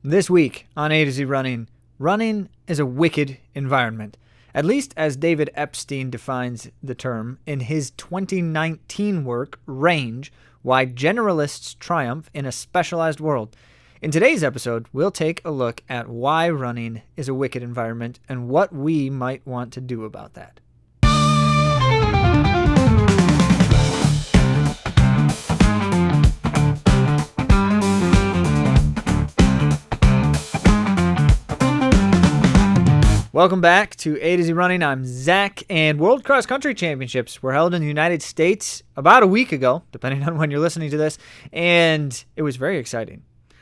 This week on A to Z Running, running is a wicked environment, at least as David Epstein defines the term in his 2019 work, Range, Why Generalists Triumph in a Specialized World. In today's episode, we'll take a look at why running is a wicked environment and what we might want to do about that. Welcome back to A to Z Running. I'm Zach, and World Cross Country Championships were held in the United States about a week ago, depending on when you're listening to this, and it was very exciting.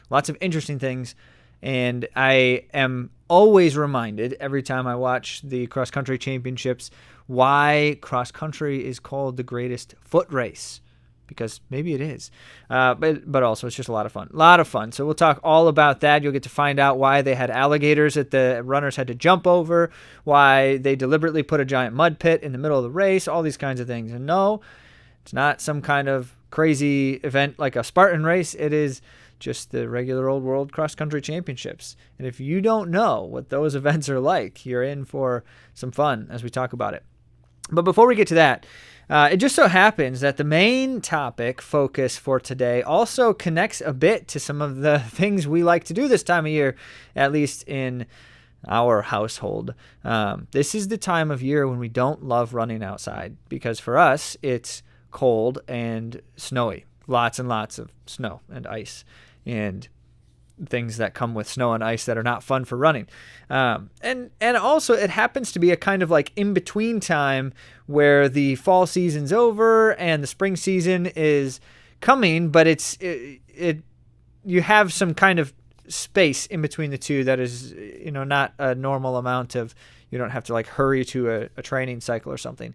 Lots of interesting things, and I am always reminded every time I watch the Cross Country Championships why cross country is called the greatest foot race. Because maybe it is. But also it's just a lot of fun. A lot of fun. So we'll talk all about that. You'll get to find out why they had alligators that the runners had to jump over, why they deliberately put a giant mud pit in the middle of the race, all these kinds of things. And no, it's not some kind of crazy event like a Spartan race. It is just the regular old World Cross Country Championships. And if you don't know what those events are like, you're in for some fun as we talk about it. But before we get to that, it just so happens that the main topic focus for today also connects a bit to some of the things we like to do this time of year, at least in our household. This is the time of year when we don't love running outside because for us, it's cold and snowy. Lots and lots of snow and ice and things that come with snow and ice that are not fun for running. And also it happens to be a kind of like in-between time where the fall season's over and the spring season is coming, but you have some kind of space in between the two that is, not a normal amount of, you don't have to like hurry to a training cycle or something,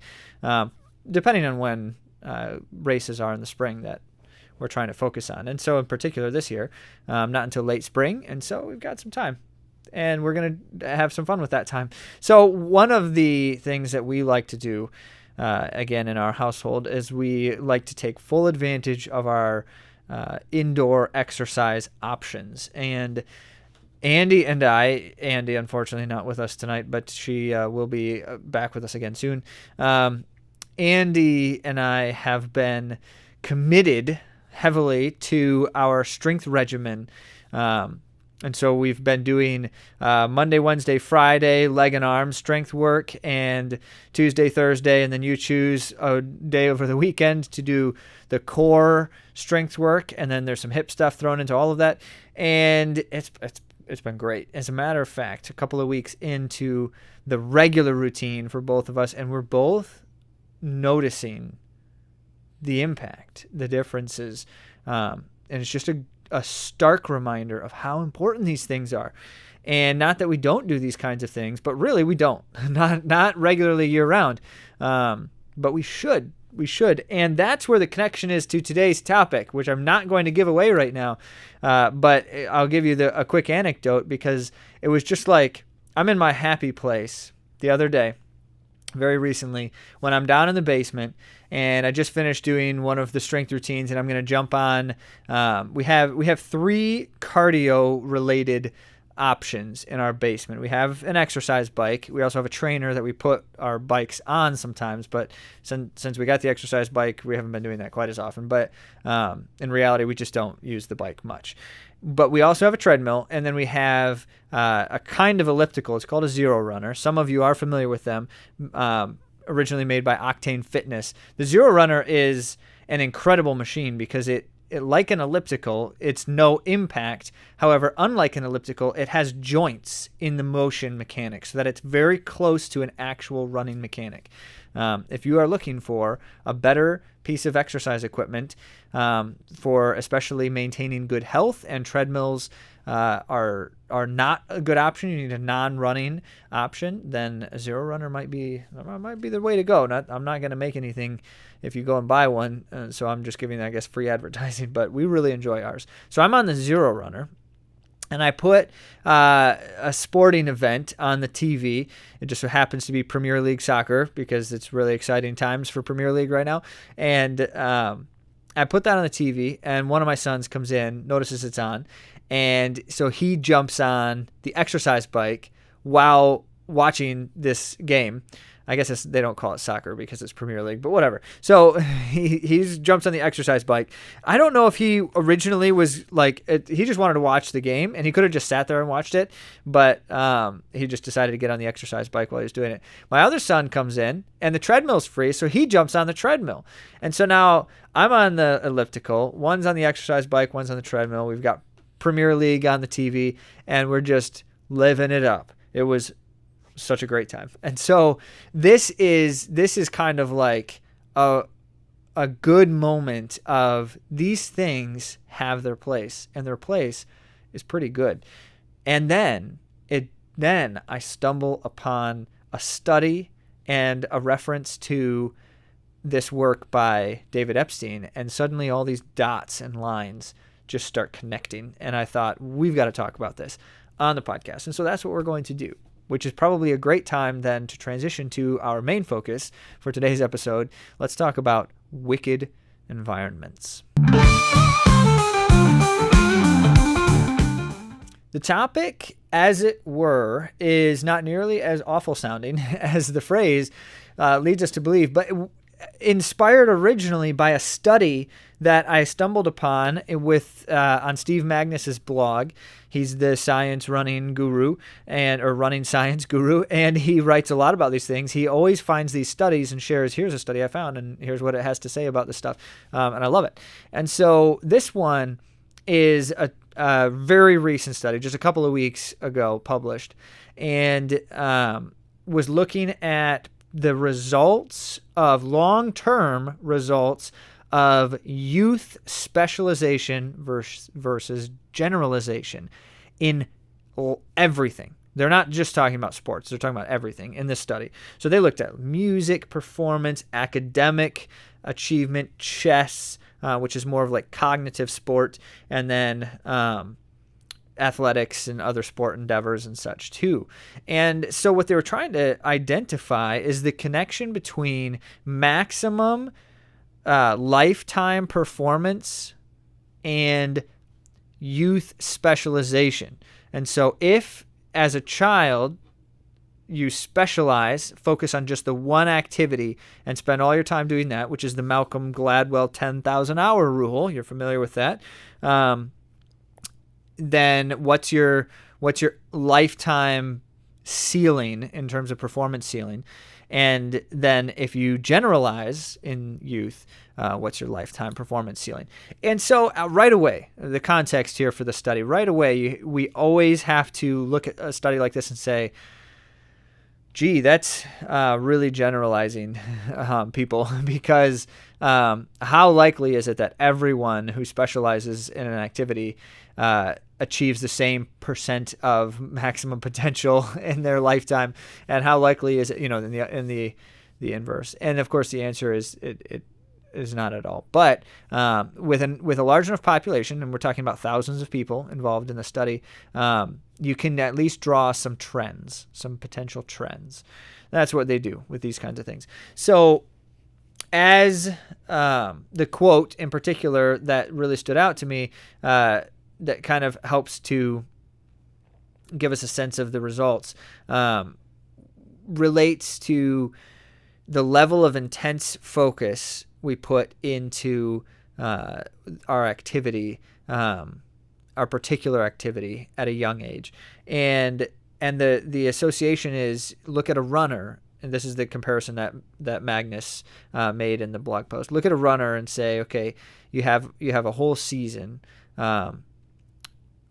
depending on when races are in the spring that we're trying to focus on. And so in particular this year, not until late spring. And so we've got some time and we're going to have some fun with that time. So one of the things that we like to do, again, in our household is we like to take full advantage of our indoor exercise options. And Andy unfortunately not with us tonight, but she will be back with us again soon. Andy and I have been committed heavily to our strength regimen. And so we've been doing Monday, Wednesday, Friday, leg and arm strength work, and Tuesday, Thursday, and then you choose a day over the weekend to do the core strength work, and then there's some hip stuff thrown into all of that. And it's been great. As a matter of fact, a couple of weeks into the regular routine for both of us, and we're both noticing the impact, the differences, and it's just a stark reminder of how important these things are. And not that we don't do these kinds of things, but really we don't, not regularly year round, but we should, and that's where the connection is to today's topic, which I'm not going to give away right now, but I'll give you a quick anecdote because it was just like I'm in my happy place the other day, very recently, when I'm down in the basement and I just finished doing one of the strength routines and I'm going to jump on. We have 3 cardio related options in our basement. We have an exercise bike. We also have a trainer that we put our bikes on sometimes, but since we got the exercise bike, we haven't been doing that quite as often. But in reality, we just don't use the bike much. But we also have a treadmill, and then we have a kind of elliptical. It's called a Zero Runner. Some of you are familiar with them, originally made by Octane Fitness. The Zero Runner is an incredible machine because it like an elliptical, it's no impact. However, unlike an elliptical, it has joints in the motion mechanics so that it's very close to an actual running mechanic. If you are looking for a better piece of exercise equipment for especially maintaining good health, and treadmills are not a good option, you need a non-running option, then a Zero Runner might be the way to go. I'm not going to make anything if you go and buy one, so I'm just giving, I guess, free advertising, but we really enjoy ours. So I'm on the Zero Runner, and I put a sporting event on the TV. It just so happens to be Premier League soccer because it's really exciting times for Premier League right now. And I put that on the TV, and one of my sons comes in, notices it's on, And so he jumps on the exercise bike while watching this game. I guess they don't call it soccer because it's Premier League, but whatever. So he jumps on the exercise bike. I don't know if he originally was like, he just wanted to watch the game, and he could have just sat there and watched it, but he just decided to get on the exercise bike while he was doing it. My other son comes in, and the treadmill's free, so he jumps on the treadmill. And so now I'm on the elliptical. One's on the exercise bike, one's on the treadmill. We've got Premier League on the TV, and we're just living it up. It was such a great time. And so this is kind of like a good moment of these things have their place, and their place is pretty good. And then I stumble upon a study and a reference to this work by David Epstein, and suddenly all these dots and lines just start connecting. And I thought, we've got to talk about this on the podcast. And so that's what we're going to do, which is probably a great time then to transition to our main focus for today's episode. Let's talk about wicked environments. The topic, as it were, is not nearly as awful sounding as the phrase leads us to believe, but inspired originally by a study that I stumbled upon on Steve Magnus's blog. He's the science running guru or running science guru, and he writes a lot about these things. He always finds these studies and shares, here's a study I found, and here's what it has to say about this stuff, and I love it. And so this one is a very recent study, just a couple of weeks ago published, and was looking at the results of long-term results of youth specialization versus generalization in everything. They're not just talking about sports. They're talking about everything in this study. So they looked at music, performance, academic achievement, chess, which is more of like cognitive sport, and then athletics and other sport endeavors and such too. And so what they were trying to identify is the connection between maximum lifetime performance and youth specialization. And so if as a child you specialize, focus on just the one activity and spend all your time doing that, which is the Malcolm Gladwell 10,000 hour rule, you're familiar with that, then what's your lifetime ceiling in terms of performance ceiling? And then if you generalize in youth, what's your lifetime performance ceiling? And so right away, the context here for the study, right away, we always have to look at a study like this and say, gee, that's really generalizing people, because how likely is it that everyone who specializes in an activity achieves the same percent of maximum potential in their lifetime, and how likely is it, in the inverse? And of course, the answer is it is not at all. But with a large enough population, and we're talking about thousands of people involved in the study, you can at least draw some trends, some potential trends. That's what they do with these kinds of things. So as the quote in particular that really stood out to me, that kind of helps to give us a sense of the results, relates to the level of intense focus we put into our activity, our particular activity at a young age. And the association is, look at a runner, and this is the comparison that Magnus made in the blog post. Look at a runner and say, okay, you have a whole season,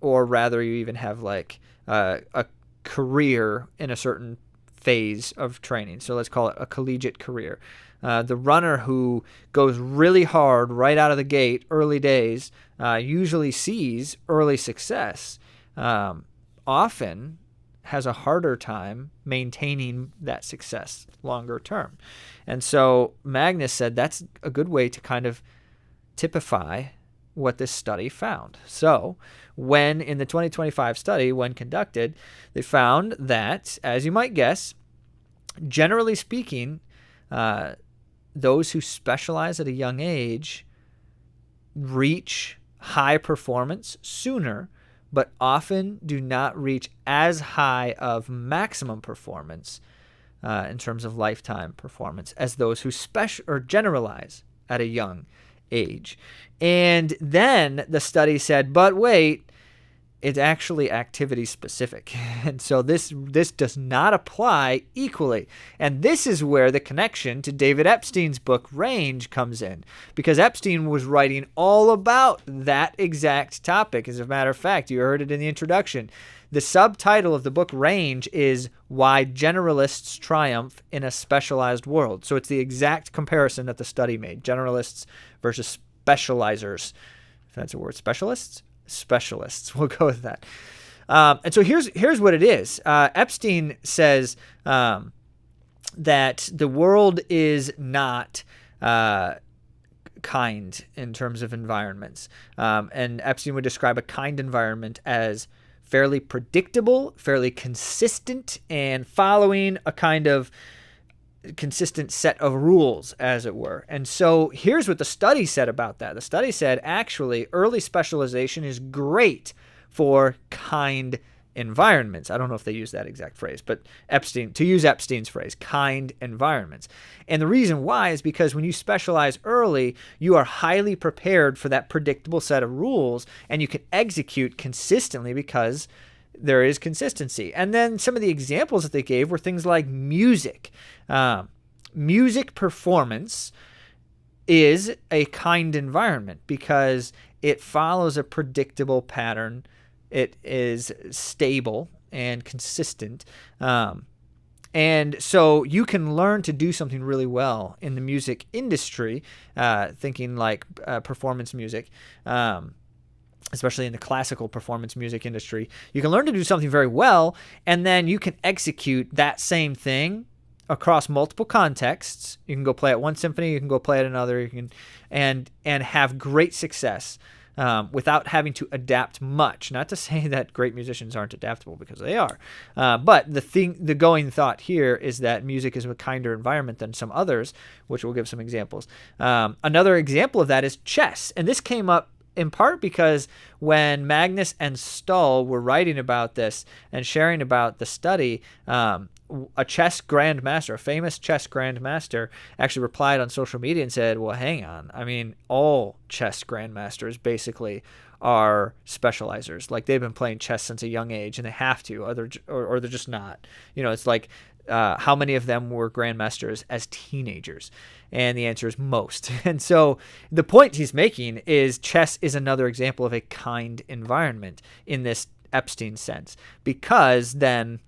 or rather you even have like a career in a certain phase of training. So let's call it a collegiate career. The runner who goes really hard right out of the gate, early days, usually sees early success, often has a harder time maintaining that success longer term. And so Magnus said that's a good way to kind of typify what this study found. So when in the 2025 study, when conducted, they found that, as you might guess, generally speaking, those who specialize at a young age reach high performance sooner, but often do not reach as high of maximum performance in terms of lifetime performance as those who generalize at a young age. And then the study said, but wait, it's actually activity specific. And so this does not apply equally. And this is where the connection to David Epstein's book Range comes in, because Epstein was writing all about that exact topic. As a matter of fact, you heard it in the introduction. The subtitle of the book Range is Why Generalists Triumph in a Specialized World. So it's the exact comparison that the study made, generalists versus specializers. If that's a word, specialists? Specialists. We'll go with that. And so here's what it is. Epstein says that the world is not kind in terms of environments. And Epstein would describe a kind environment as fairly predictable, fairly consistent, and following a kind of consistent set of rules, as it were. And so here's what the study said about that. The study said, actually, early specialization is great for kind environments. I don't know if they use that exact phrase, but to use Epstein's phrase, kind environments. And the reason why is because when you specialize early, you are highly prepared for that predictable set of rules, and you can execute consistently because there is consistency. And then some of the examples that they gave were things like music. Music performance is a kind environment because it follows a predictable pattern. It is stable and consistent. And so you can learn to do something really well in the music industry, thinking like performance music, especially in the classical performance music industry. You can learn to do something very well, and then you can execute that same thing across multiple contexts. You can go play at one symphony, you can go play at another, you can and have great success without having to adapt much. Not to say that great musicians aren't adaptable, because they are. But the going thought here is that music is a kinder environment than some others, which we'll give some examples. Another example of that is chess. And this came up in part because when Magnus and Stull were writing about this and sharing about the study, a chess grandmaster, a famous chess grandmaster, actually replied on social media and said, well, hang on. I mean, all chess grandmasters basically are specializers. Like, they've been playing chess since a young age, and they have to, or they're just not. You know, it's like, how many of them were grandmasters as teenagers? And the answer is most. And so the point he's making is chess is another example of a kind environment in this Epstein sense, because then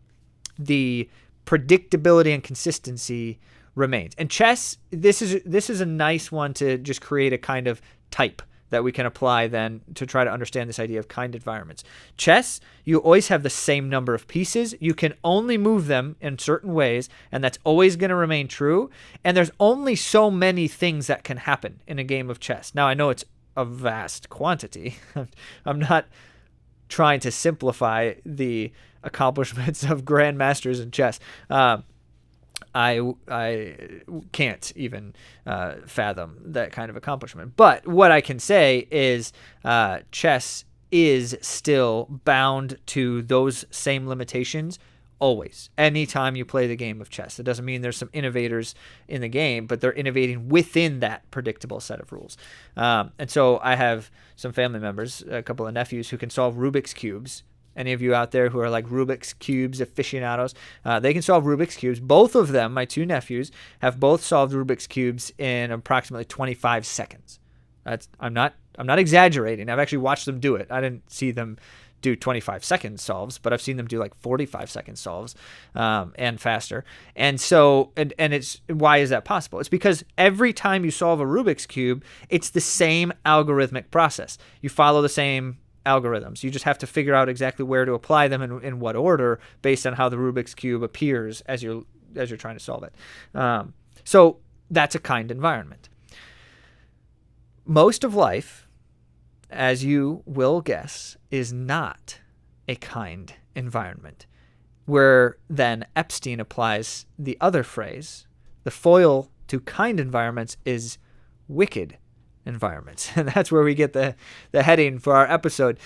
the predictability and consistency remains. And chess, this is a nice one to just create a kind of type that we can apply then to try to understand this idea of kind environments. Chess, you always have the same number of pieces. You can only move them in certain ways, and that's always going to remain true. And there's only so many things that can happen in a game of chess. Now, I know it's a vast quantity. I'm not trying to simplify the accomplishments of grandmasters in chess. I can't even fathom that kind of accomplishment. But what I can say is chess is still bound to those same limitations always. Anytime you play the game of chess. It doesn't mean there's some innovators in the game, but they're innovating within that predictable set of rules. And so I have some family members, a couple of nephews, who can solve Rubik's Cubes. Any of you out there who are like Rubik's Cubes aficionados, they can solve Rubik's Cubes. Both of them, my two nephews, have both solved Rubik's Cubes in approximately 25 seconds. I'm not exaggerating. I've actually watched them do it. I didn't see them do 25-second solves, but I've seen them do like 45-second solves and faster. And so, and it's, why is that possible? It's because every time you solve a Rubik's Cube, it's the same algorithmic process. You follow the same algorithms. You just have to figure out exactly where to apply them and in what order based on how the Rubik's Cube appears as you're trying to solve it. So that's a kind environment. Most of life, as you will guess, is not a kind environment, where then Epstein applies the other phrase. The foil to kind environments is wicked environments. And that's where we get the heading for our episode.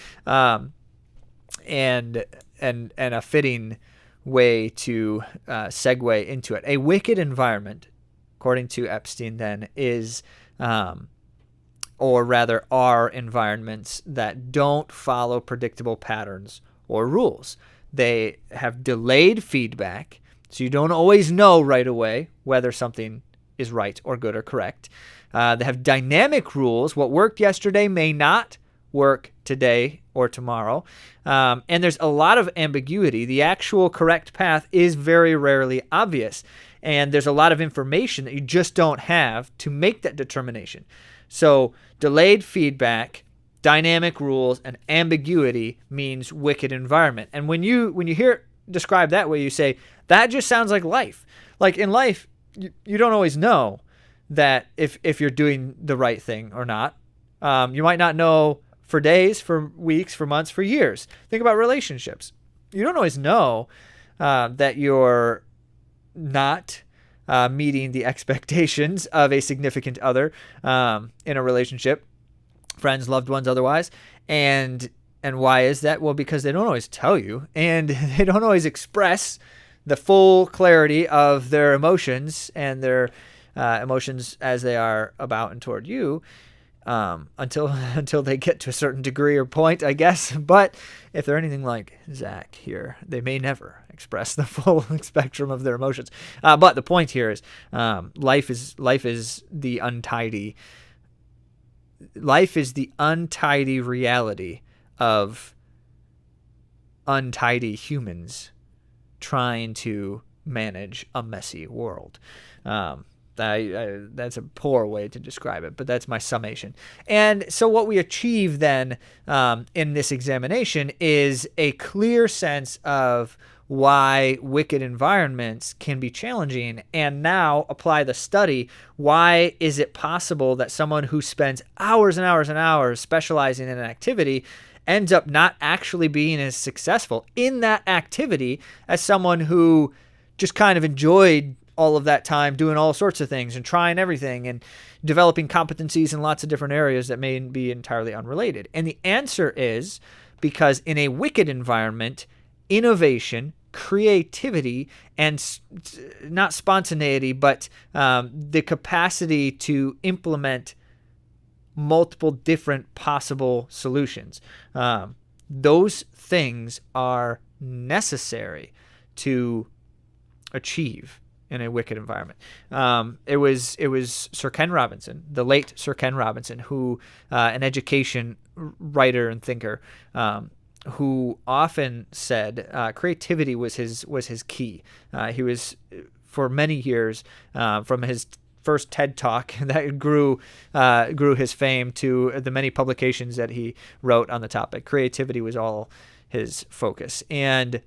and a fitting way to segue into it. A wicked environment, according to Epstein, then is, or rather are environments that don't follow predictable patterns or rules. They have delayed feedback, so you don't always know right away whether something is right or good or correct. They have dynamic rules. What worked yesterday may not work today or tomorrow. And there's a lot of ambiguity. The actual correct path is very rarely obvious. And there's a lot of information that you just don't have to make that determination. So delayed feedback, dynamic rules, and ambiguity means wicked environment. And when you hear it described that way, you say, that just sounds like life. Like in life, you don't always know that if you're doing the right thing or not. You might not know for days, for weeks, for months, for years. Think about relationships. You don't always know that you're not meeting the expectations of a significant other in a relationship, friends, loved ones, otherwise. And why is that? Well, because they don't always tell you, and they don't always express the full clarity of their emotions and their emotions as they are about and toward you. Until they get to a certain degree or point, I guess. But if they're anything like Zach here, they may never express the full spectrum of their emotions. But the point here is, life is the untidy. Life is the untidy reality of untidy humans trying to manage a messy world. That's a poor way to describe it, but that's my summation. And so what we achieve then in this examination is a clear sense of why wicked environments can be challenging, and now apply the study. Why is it possible that someone who spends hours and hours and hours specializing in an activity ends up not actually being as successful in that activity as someone who just kind of enjoyed all of that time doing all sorts of things and trying everything and developing competencies in lots of different areas that may be entirely unrelated? And the answer is because in a wicked environment, innovation, creativity, and not spontaneity, but the capacity to implement multiple different possible solutions, those things are necessary to achieve in a wicked environment. It was Sir Ken Robinson, the late Sir Ken Robinson, who an education writer and thinker, who often said creativity was his key. He was, for many years, from his first TED Talk that grew his fame to the many publications that he wrote on the topic. Creativity was all his focus, and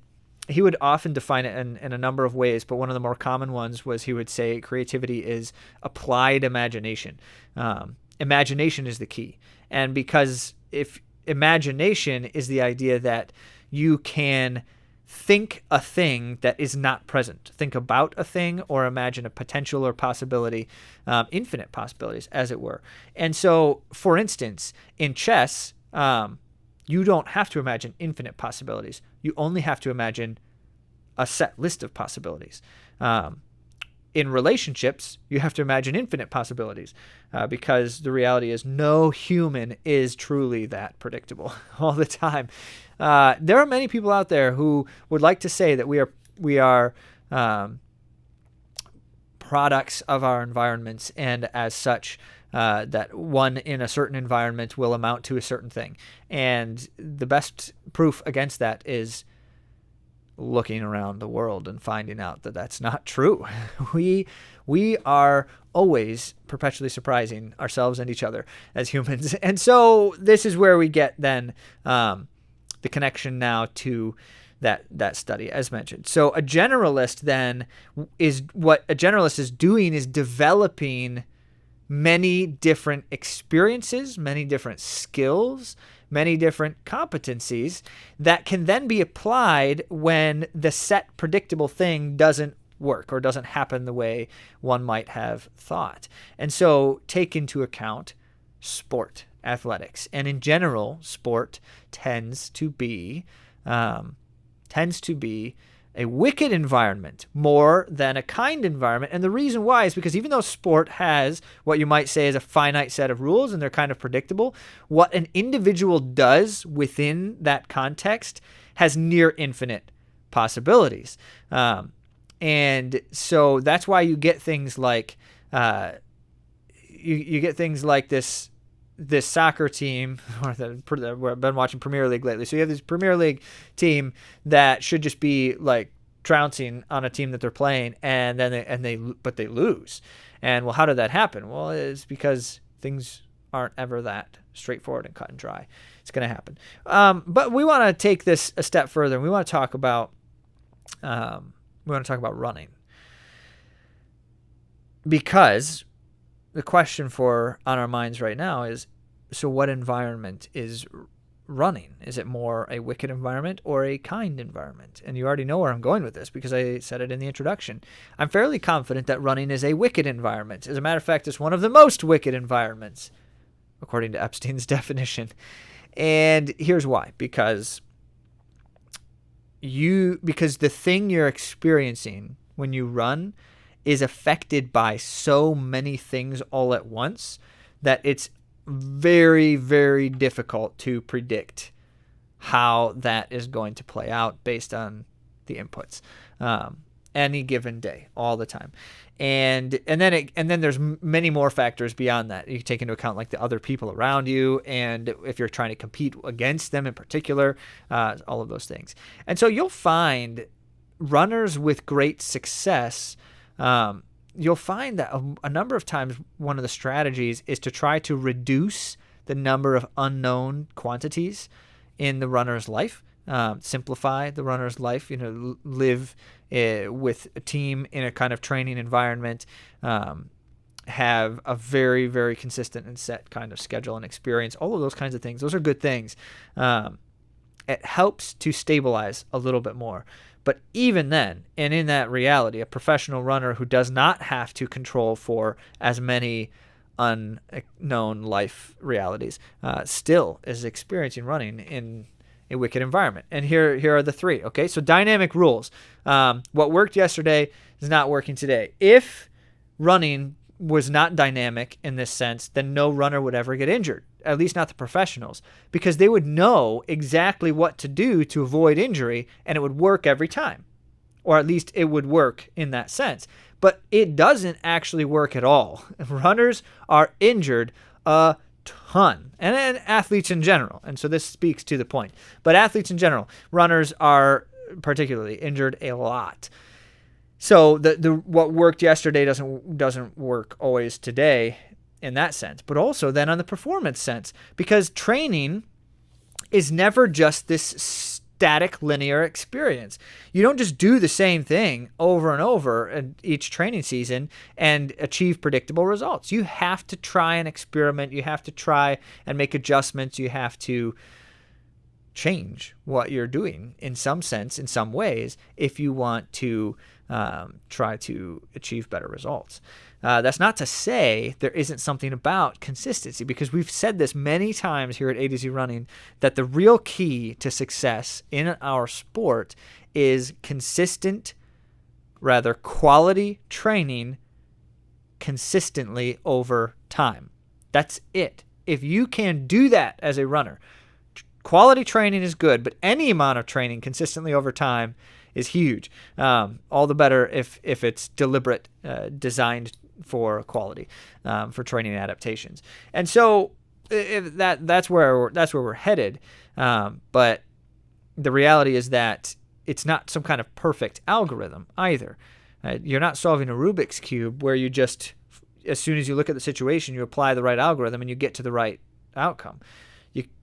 he would often define it in a number of ways, but one of the more common ones was he would say creativity is applied imagination. Imagination is the key. And because if imagination is the idea that you can think a thing that is not present, think about a thing or imagine a potential or possibility, infinite possibilities, as it were. And so, for instance, in chess, you don't have to imagine infinite possibilities. You only have to imagine a set list of possibilities. In relationships, you have to imagine infinite possibilities because the reality is no human is truly that predictable all the time. There are many people out there who would like to say that we are products of our environments, and as such, that one in a certain environment will amount to a certain thing. And the best proof against that is looking around the world and finding out that that's not true. We are always perpetually surprising ourselves and each other as humans. And so this is where we get then the connection now to that study, as mentioned. So a generalist then is, what a generalist is doing is developing many different experiences, many different skills, many different competencies that can then be applied when the set predictable thing doesn't work or doesn't happen the way one might have thought. And so take into account sport, athletics. And in general, sport tends to be tends to be a wicked environment more than a kind environment. And the reason why is because even though sport has what you might say is a finite set of rules and they're kind of predictable, what an individual does within that context has near infinite possibilities. And so that's why you get things like you get things like this soccer team, or I've been watching Premier League lately. So you have this Premier League team that should just be like trouncing on a team that they're playing, and then they lose. And well, how did that happen? Well, it's because things aren't ever that straightforward and cut and dry. It's going to happen. But we want to take this a step further, and we want to talk about running, because the question on our minds right now is, so what environment is running? Is it more a wicked environment or a kind environment? And you already know where I'm going with this because I said it in the introduction. I'm fairly confident that running is a wicked environment. As a matter of fact, it's one of the most wicked environments, according to Epstein's definition. And here's why. Because the thing you're experiencing when you run is affected by so many things all at once that it's very, very difficult to predict how that is going to play out based on the inputs any given day, all the time. And then there's many more factors beyond that. You can take into account like the other people around you, and if you're trying to compete against them in particular, all of those things. And so you'll find runners with great success. You'll find that a number of times one of the strategies is to try to reduce the number of unknown quantities in the runner's life, simplify the runner's life, live with a team in a kind of training environment, have a very, very consistent and set kind of schedule and experience, all of those kinds of things. Those are good things. It helps to stabilize a little bit more. But even then, and in that reality, a professional runner who does not have to control for as many unknown life realities still is experiencing running in a wicked environment. And here are the three. Okay, so dynamic rules. What worked yesterday is not working today. If running was not dynamic in this sense, then no runner would ever get injured, at least not the professionals, because they would know exactly what to do to avoid injury, and it would work every time, or at least it would work in that sense. But it doesn't actually work at all. Runners are injured a ton, and athletes in general, and so this speaks to the point. But athletes in general, runners are particularly injured a lot. So the what worked yesterday doesn't work always today in that sense, but also then on the performance sense, because training is never just this static linear experience. You don't just do the same thing over and over in each training season and achieve predictable results. You have to try and experiment. You have to try and make adjustments. You have to change what you're doing in some sense, in some ways, if you want to try to achieve better results. That's not to say there isn't something about consistency, because we've said this many times here at AtoZrunning that the real key to success in our sport is consistent, rather quality training consistently over time. That's it. If you can do that as a runner, quality training is good, but any amount of training consistently over time is huge. All the better if it's deliberate, designed for quality, for training adaptations. And so that's where we're headed. But the reality is that it's not some kind of perfect algorithm either. You're not solving a Rubik's Cube where you just, as soon as you look at the situation, you apply the right algorithm and you get to the right outcome.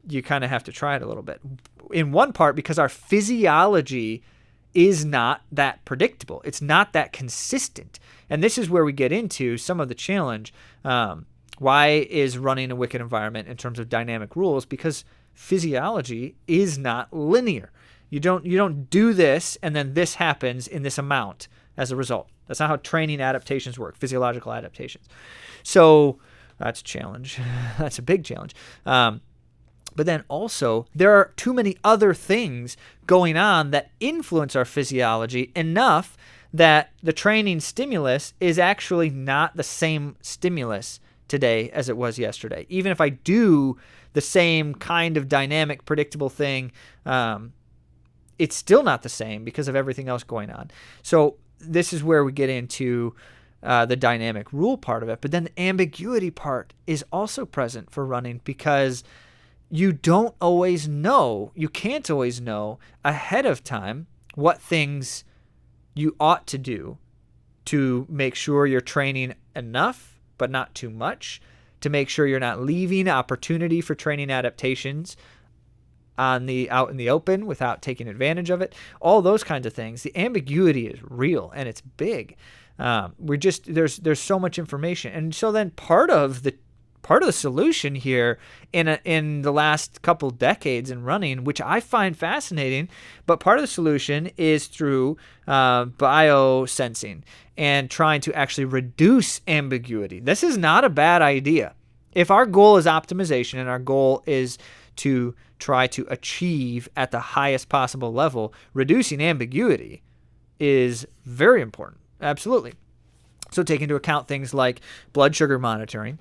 You kind of have to try it a little bit. In one part, because our physiology is not that predictable. It's not that consistent. And this is where we get into some of the challenge. Why is running a wicked environment in terms of dynamic rules? Because physiology is not linear. You don't do this and then this happens in this amount as a result. That's not how training adaptations work, physiological adaptations. So that's a challenge. That's a big challenge. But then also, there are too many other things going on that influence our physiology enough that the training stimulus is actually not the same stimulus today as it was yesterday. Even if I do the same kind of dynamic, predictable thing, it's still not the same because of everything else going on. So this is where we get into the dynamic rule part of it. But then the ambiguity part is also present for running because you don't always know, you can't always know ahead of time what things you ought to do to make sure you're training enough, but not too much, to make sure you're not leaving opportunity for training adaptations out in the open without taking advantage of it. All those kinds of things. The ambiguity is real and it's big. There's so much information, and so then part of the solution here in the last couple decades in running, which I find fascinating, but part of the solution is through biosensing and trying to actually reduce ambiguity. This is not a bad idea. If our goal is optimization and our goal is to try to achieve at the highest possible level, reducing ambiguity is very important. Absolutely. So take into account things like blood sugar monitoring.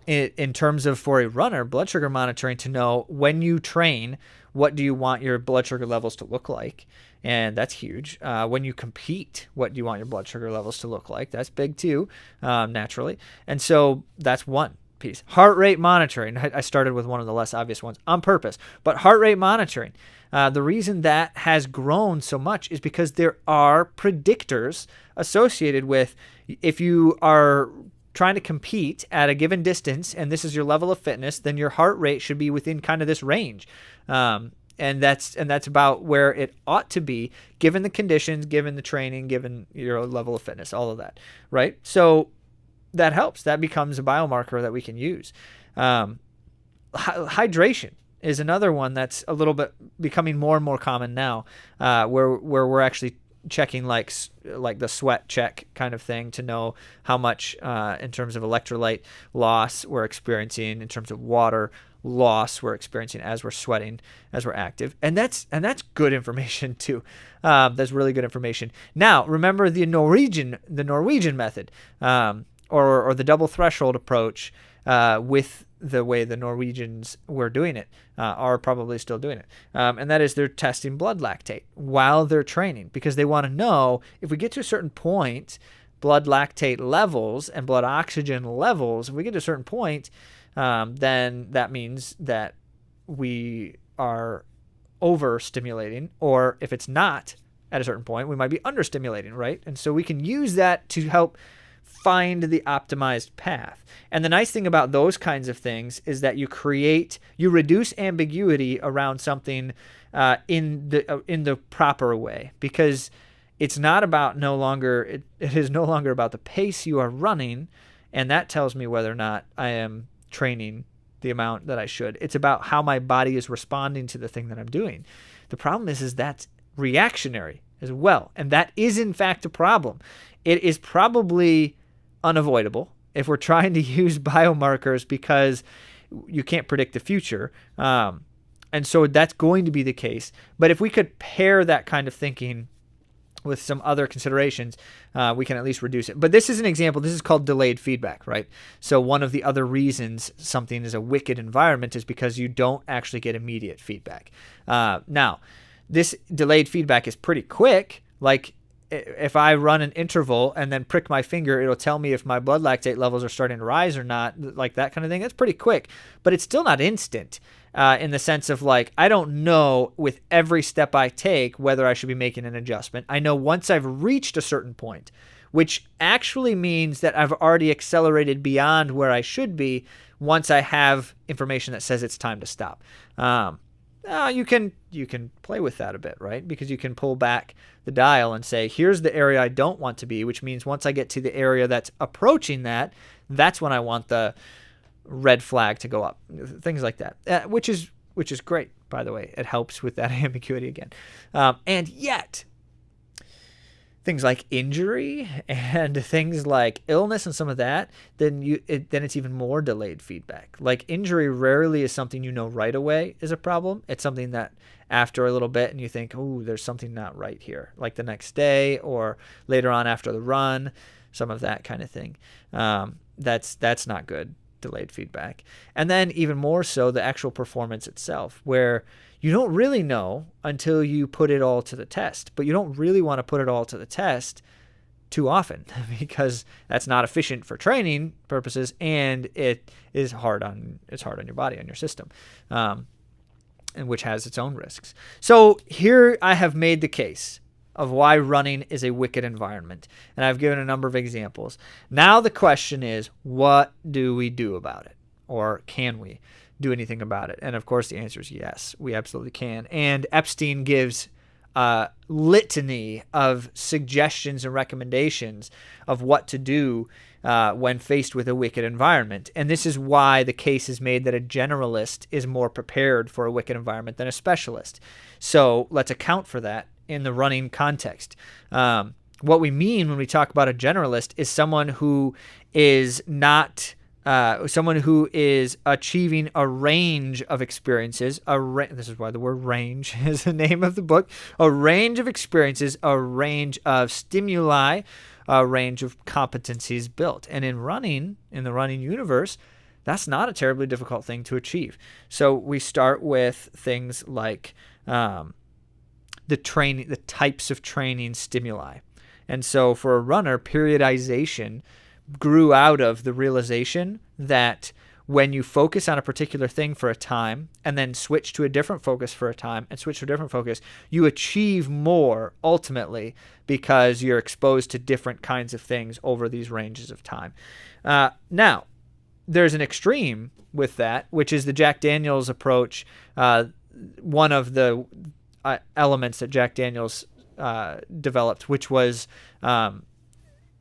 In terms of, for a runner, blood sugar monitoring to know when you train, what do you want your blood sugar levels to look like? And that's huge. When you compete, what do you want your blood sugar levels to look like? That's big too, naturally. And so that's one piece. Heart rate monitoring. I started with one of the less obvious ones on purpose, but heart rate monitoring. The reason that has grown so much is because there are predictors associated with, if you are trying to compete at a given distance and this is your level of fitness, then your heart rate should be within kind of this range. And that's about where it ought to be, given the conditions, given the training, given your level of fitness, all of that, right? So that helps. That becomes a biomarker that we can use. Hydration is another one that's a little bit becoming more and more common now, where we're actually checking like the sweat check kind of thing to know how much in terms of electrolyte loss we're experiencing, in terms of water loss we're experiencing as we're sweating, as we're active. And that's good information too. That's really good information. Now, remember the Norwegian method, or the double threshold approach, with the way the Norwegians were doing it, are probably still doing it. And that is they're testing blood lactate while they're training, because they want to know if we get to a certain point, blood lactate levels and blood oxygen levels, if we get to a certain point, then that means that we are overstimulating, or if it's not at a certain point, we might be understimulating, right? And so we can use that to help find the optimized path. And the nice thing about those kinds of things is that you reduce ambiguity around something in the proper way, because it's not about it is no longer about the pace you are running, and that tells me whether or not I am training the amount that I should. It's about how my body is responding to the thing that I'm doing. The problem is that's reactionary as well, and that is in fact a problem. It is probably unavoidable if we're trying to use biomarkers, because you can't predict the future. And so that's going to be the case. But if we could pair that kind of thinking with some other considerations, we can at least reduce it. But this is an example. This is called delayed feedback, right? So one of the other reasons something is a wicked environment is because you don't actually get immediate feedback. Now, this delayed feedback is pretty quick. Like, if I run an interval and then prick my finger, it'll tell me if my blood lactate levels are starting to rise or not, like that kind of thing. That's pretty quick, but it's still not instant, in the sense of, like, I don't know with every step I take whether I should be making an adjustment. I know once I've reached a certain point, which actually means that I've already accelerated beyond where I should be, once I have information that says it's time to stop. You can play with that a bit, right? Because you can pull back the dial and say, here's the area I don't want to be, which means once I get to the area that's approaching that, that's when I want the red flag to go up. Things like that, which is great, by the way. It helps with that ambiguity again. And yet, things like injury and things like illness and some of that, then it's even more delayed feedback. Like injury rarely is something you know right away is a problem. It's something that after a little bit and you think, oh, there's something not right here, like the next day or later on after the run, some of that kind of thing. That's not good, delayed feedback. And then even more so the actual performance itself, where you don't really know until you put it all to the test, but you don't really want to put it all to the test too often because that's not efficient for training purposes, and it is hard on your body, on your system, and which has its own risks. So here I have made the case of why running is a wicked environment, and I've given a number of examples. Now the question is, what do we do about it, or can we do anything about it? And of course the answer is yes, we absolutely can. And Epstein gives a litany of suggestions and recommendations of what to do when faced with a wicked environment. And this is why the case is made that a generalist is more prepared for a wicked environment than a specialist. So let's account for that in the running context. What we mean when we talk about a generalist is someone who is not someone who is achieving a range of experiences. This is why the word range is the name of the book. A range of experiences, a range of stimuli, a range of competencies built. And in the running universe, that's not a terribly difficult thing to achieve. So we start with things like the types of training stimuli. And so for a runner, periodization grew out of the realization that when you focus on a particular thing for a time and then switch to a different focus for a time and switch to a different focus, you achieve more ultimately because you're exposed to different kinds of things over these ranges of time. Now, there's an extreme with that, which is the Jack Daniels approach. One of the elements that Jack Daniels developed, which was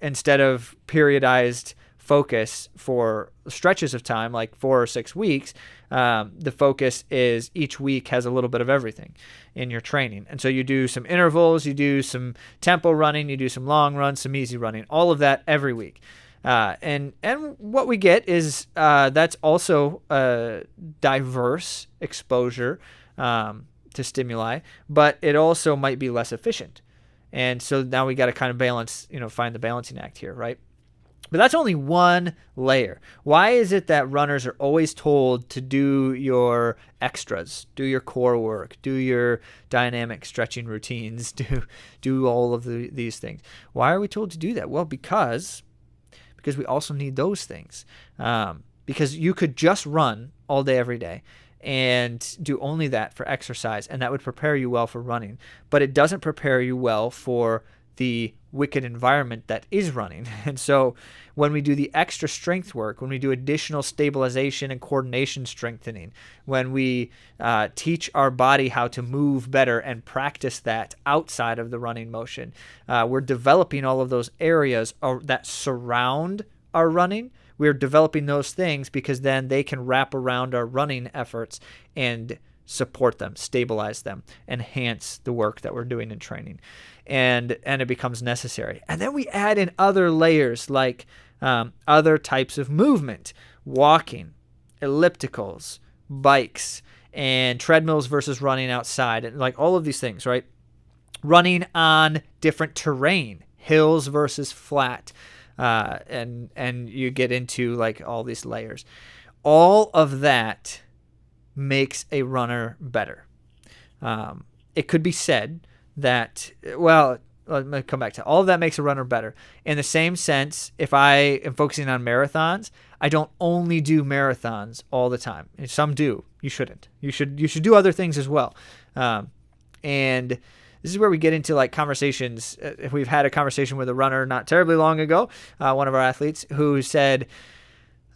instead of periodized focus for stretches of time, like 4 or 6 weeks, the focus is each week has a little bit of everything in your training. And so you do some intervals, you do some tempo running, you do some long runs, some easy running, all of that every week. And what we get is that's also a diverse exposure to stimuli, but it also might be less efficient. And so now we got to kind of balance, find the balancing act here, right? But that's only one layer. Why is it that runners are always told to do your extras, do your core work, do your dynamic stretching routines, do all of these things? Why are we told to do that? Well, because we also need those things. Because you could just run all day, every day, and do only that for exercise, and that would prepare you well for running. But it doesn't prepare you well for the wicked environment that is running. And so when we do the extra strength work, when we do additional stabilization and coordination strengthening, when we teach our body how to move better and practice that outside of the running motion, we're developing all of those areas that surround our running. We're developing those things because then they can wrap around our running efforts and support them, stabilize them, enhance the work that we're doing in training. And it becomes necessary. And then we add in other layers like other types of movement, walking, ellipticals, bikes, and treadmills versus running outside, and like all of these things, right? Running on different terrain, hills versus flat, and you get into like all these layers. All of that makes a runner better. It could be said that, well, let me come back to all of that makes a runner better. In the same sense, if I am focusing on marathons, I don't only do marathons all the time. Some do. You shouldn't. You should do other things as well. And this is where we get into like conversations. We've had a conversation with a runner not terribly long ago, one of our athletes, who said,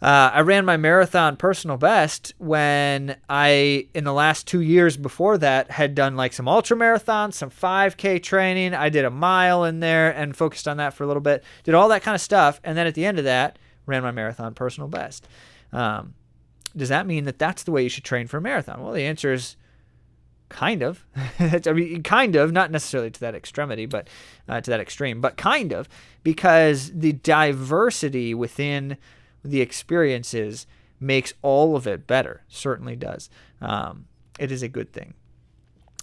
I ran my marathon personal best when I, in the last 2 years before that, had done like some ultra marathons, some 5K training. I did a mile in there and focused on that for a little bit, did all that kind of stuff. And then at the end of that, ran my marathon personal best. Does that mean that that's the way you should train for a marathon? Well, the answer is Kind of. I mean, kind of, not necessarily to that extremity, but to that extreme, but kind of, because the diversity within the experiences makes all of it better. Certainly does. It is a good thing.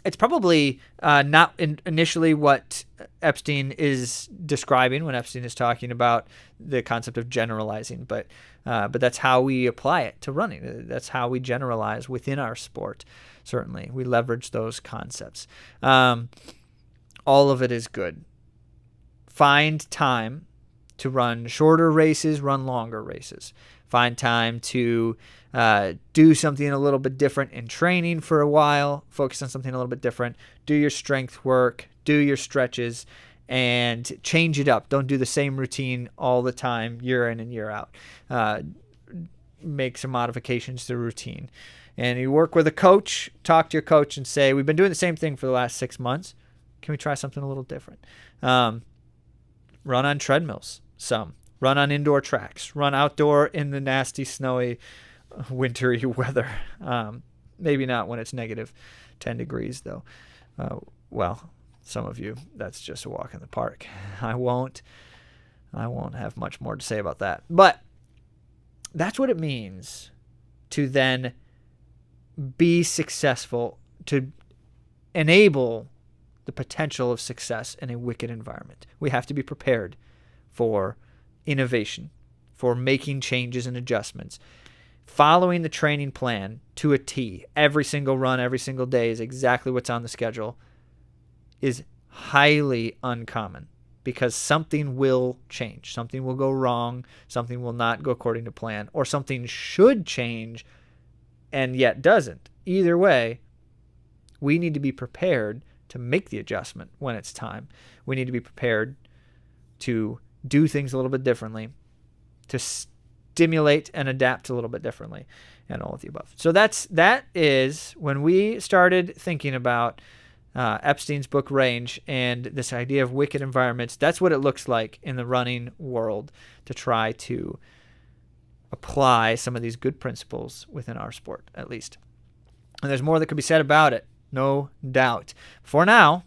It's probably not initially what Epstein is describing when Epstein is talking about the concept of generalizing, but that's how we apply it to running. That's how we generalize within our sport. Certainly, we leverage those concepts. All of it is good. Find time to run shorter races, run longer races. Find time to do something a little bit different in training for a while. Focus on something a little bit different. Do your strength work. Do your stretches. And change it up. Don't do the same routine all the time, year in and year out. Make some modifications to the routine. And you work with a coach, talk to your coach and say, we've been doing the same thing for the last 6 months. Can we try something a little different? Run on treadmills some. Run on indoor tracks. Run outdoor in the nasty, snowy, wintry weather. Maybe not when it's negative 10 degrees, though. Well, some of you, that's just a walk in the park. I won't have much more to say about that. But that's what it means to then be successful, to enable the potential of success in a wicked environment. We have to be prepared for innovation, for making changes and adjustments. Following the training plan to a T, every single run, every single day is exactly what's on the schedule, is highly uncommon because something will change. Something will go wrong. Something will not go according to plan, or something should change and yet doesn't. Either way, we need to be prepared to make the adjustment when it's time. We need to be prepared to do things a little bit differently, to stimulate and adapt a little bit differently, and all of the above. So that is when we started thinking about Epstein's book Range and this idea of wicked environments. That's what it looks like in the running world to try to apply some of these good principles within our sport, at least. And there's more that could be said about it, no doubt. For now,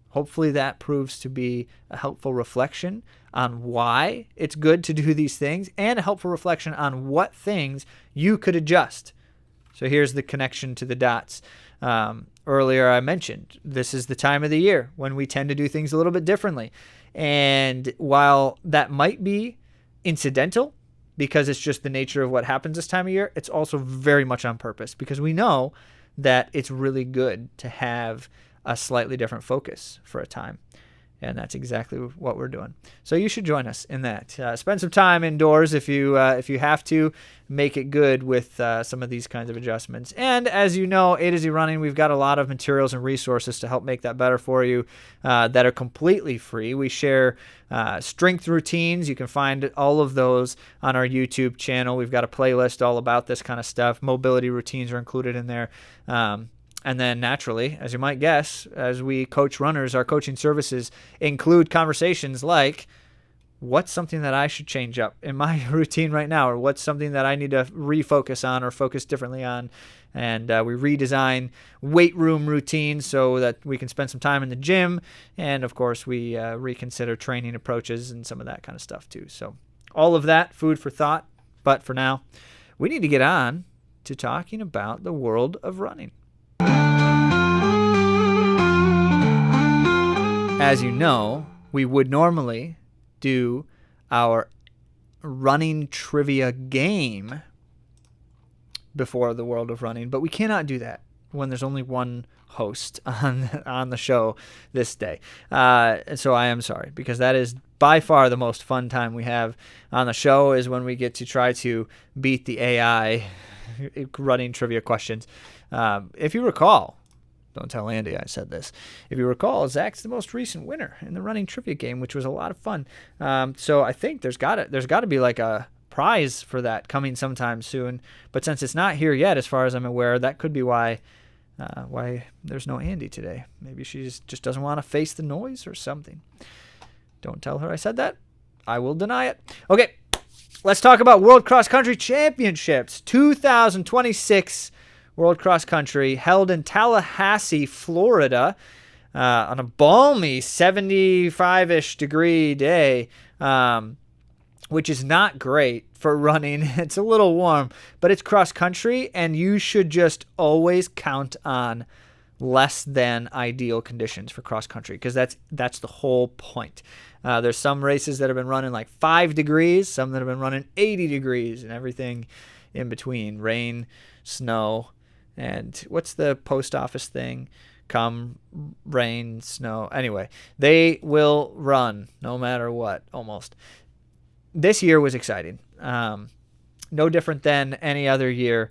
hopefully that proves to be a helpful reflection on why it's good to do these things, and a helpful reflection on what things you could adjust. So here's the connection to the dots. Earlier I mentioned this is the time of the year when we tend to do things a little bit differently. And while that might be incidental, because it's just the nature of what happens this time of year, it's also very much on purpose, because we know that it's really good to have a slightly different focus for a time. And that's exactly what we're doing. So you should join us in that. Spend some time indoors if you have to. Make it good with some of these kinds of adjustments. And as you know, AtoZrunning, we've got a lot of materials and resources to help make that better for you that are completely free. We share strength routines. You can find all of those on our YouTube channel. We've got a playlist all about this kind of stuff. Mobility routines are included in there. And then naturally, as you might guess, as we coach runners, our coaching services include conversations like, what's something that I should change up in my routine right now? Or what's something that I need to refocus on or focus differently on? And we redesign weight room routines so that we can spend some time in the gym. And of course, we reconsider training approaches and some of that kind of stuff too. So all of that, food for thought. But for now, we need to get on to talking about the world of running. As you know, we would normally do our running trivia game before the world of running, but we cannot do that when there's only one host on the show this day. So I am sorry, because that is by far the most fun time we have on the show, is when we get to try to beat the AI running trivia questions. If you recall, don't tell Andy I said this. If you recall, Zach's the most recent winner in the running trivia game, which was a lot of fun. So I think there's got to be like a prize for that coming sometime soon. But since it's not here yet, as far as I'm aware, that could be why there's no Andy today. Maybe she just doesn't want to face the noise or something. Don't tell her I said that. I will deny it. Okay, let's talk about World Cross Country Championships 2026. World Cross Country, held in Tallahassee, Florida, on a balmy 75-ish degree day, which is not great for running. It's a little warm, but it's cross country, and you should just always count on less than ideal conditions for cross country, because that's the whole point. There's some races that have been running like 5 degrees, some that have been running 80 degrees, and everything in between. Rain, snow, and what's the post office thing? Come, rain, snow. Anyway, they will run no matter what, almost. This year was exciting. No different than any other year.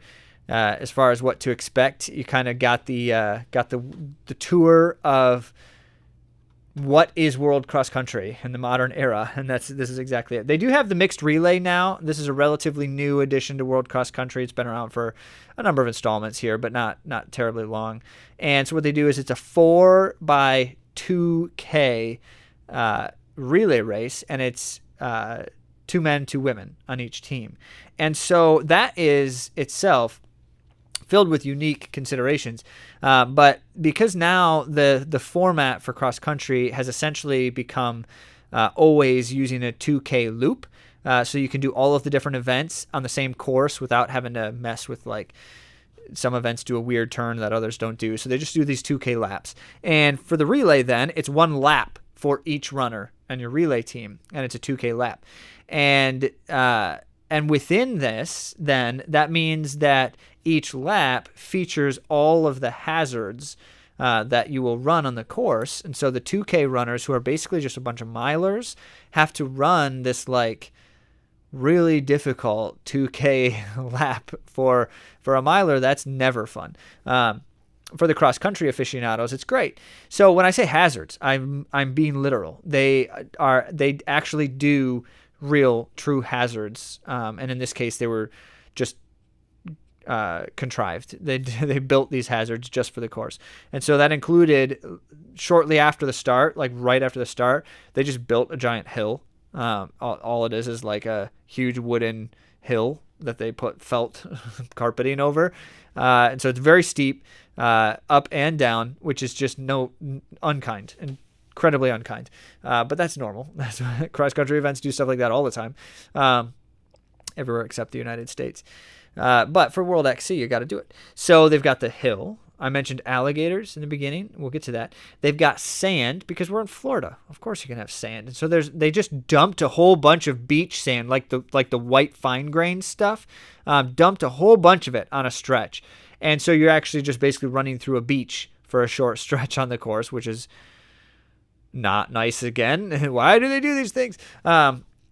As far as what to expect, you kind of got the tour of what is World Cross Country in the modern era, and this is exactly it. They do have the mixed relay now. This is a relatively new addition to World Cross Country. It's been around for a number of installments here, but not terribly long. And so what they do is it's a 4x2K relay race, and it's 2 men, 2 women on each team. And so that is itself filled with unique considerations. But because now the format for cross country has essentially become always using a 2K loop. So you can do all of the different events on the same course without having to mess with, like, some events do a weird turn that others don't do. So they just do these 2K laps. And for the relay then, it's 1 lap for each runner and your relay team, and it's a 2K lap. And within this, then, that means that each lap features all of the hazards that you will run on the course. And so the 2K runners, who are basically just a bunch of milers, have to run this, like, really difficult 2K lap. For a miler, that's never fun. For the cross-country aficionados, it's great. So when I say hazards, I'm being literal. They actually do real, true hazards, and in this case, they were just contrived. They built these hazards just for the course, and so that included shortly after the start, like right after the start, they just built a giant hill. All it is like a huge wooden hill that they put felt carpeting over, and so it's very steep, up and down, which is just unkind and incredibly unkind. But that's normal. That's cross-country events do stuff like that all the time, everywhere except the United States. But for World XC, you got to do it. So they've got the hill. I mentioned alligators in the beginning. We'll get to that. They've got sand, because we're in Florida. Of course you can have sand. And so they just dumped a whole bunch of beach sand, like the white fine grained stuff. Dumped a whole bunch of it on a stretch. And so you're actually just basically running through a beach for a short stretch on the course, which is not nice again. Why do they do these things?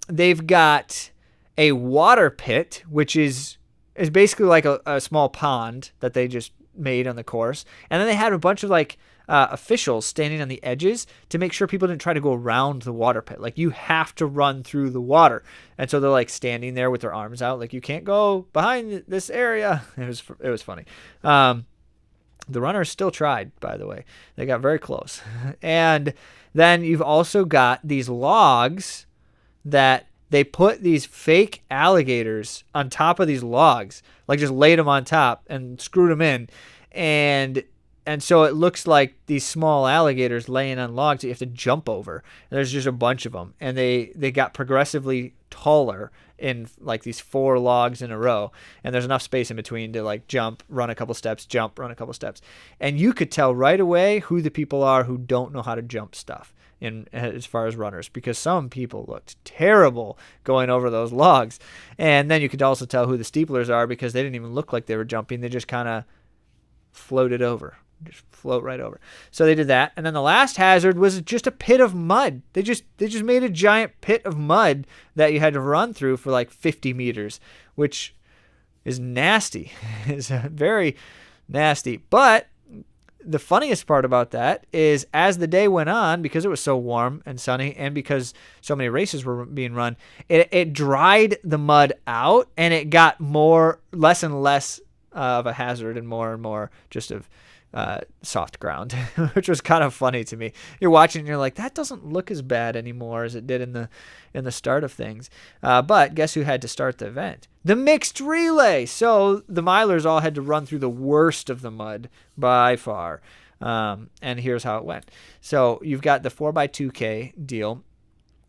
They've got a water pit, which is basically like a small pond that they just made on the course. And then they had a bunch of officials standing on the edges to make sure people didn't try to go around the water pit. Like, you have to run through the water. And so they're like standing there with their arms out, like, you can't go behind this area. It was funny. The runners still tried, by the way. They got very close. And then you've also got these logs that they put these fake alligators on top of these logs, like just laid them on top and screwed them in. And so it looks like these small alligators laying on logs that you have to jump over. And there's just a bunch of them. And they got progressively taller in like these 4 logs in a row. And there's enough space in between to like jump, run a couple steps, jump, run a couple steps. And you could tell right away who the people are who don't know how to jump stuff. As far as runners, because some people looked terrible going over those logs. And then you could also tell who the steeplers are, because they didn't even look like they were jumping. They just kind of floated over, just float right over. So they did that. And then the last hazard was just a pit of mud. They just made a giant pit of mud that you had to run through for like 50 meters, which is nasty. It's very nasty. But the funniest part about that is, as the day went on, because it was so warm and sunny, and because so many races were being run, it dried the mud out, and it got less and less of a hazard, and more just of soft ground, which was kind of funny to me. You're watching and you're like, that doesn't look as bad anymore as it did in the start of things. But guess who had to start the event? The mixed relay. So the milers all had to run through the worst of the mud by far. And here's how it went. So you've got the 4x2K deal.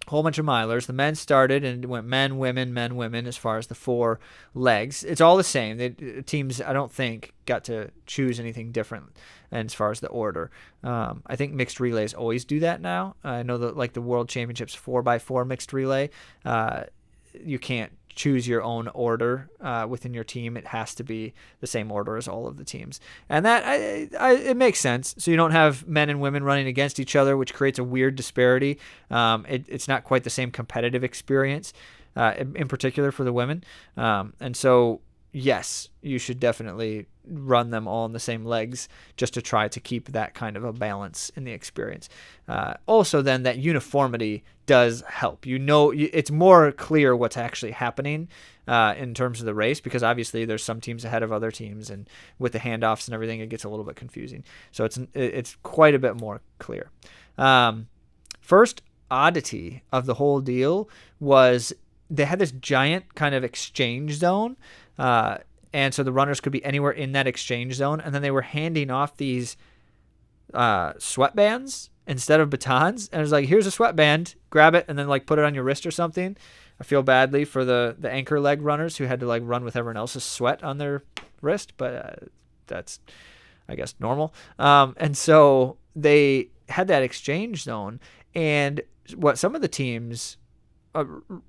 Whole bunch of milers. The men started and it went men, women as far as the 4 legs. It's all the same. The teams, I don't think, got to choose anything different as far as the order. I think mixed relays always do that now. I know that like the World Championships 4x4 mixed relay, you can't choose your own order within your team. It has to be the same order as all of the teams. And that it makes sense. So you don't have men and women running against each other, which creates a weird disparity. It's not quite the same competitive experience, in particular for the women. And so, yes, you should definitely run them all in the same legs just to try to keep that kind of a balance in the experience. Also, then that uniformity does help. It's more clear what's actually happening in terms of the race, because obviously there's some teams ahead of other teams, and with the handoffs and everything, it gets a little bit confusing. So it's quite a bit more clear. First oddity of the whole deal was they had this giant kind of exchange zone. And so the runners could be anywhere in that exchange zone. And then they were handing off these sweatbands instead of batons. And it was like, here's a sweatband, grab it, and then like put it on your wrist or something. I feel badly for the anchor leg runners who had to like run with everyone else's sweat on their wrist, but that's, I guess, normal. And so they had that exchange zone. And what some of the teams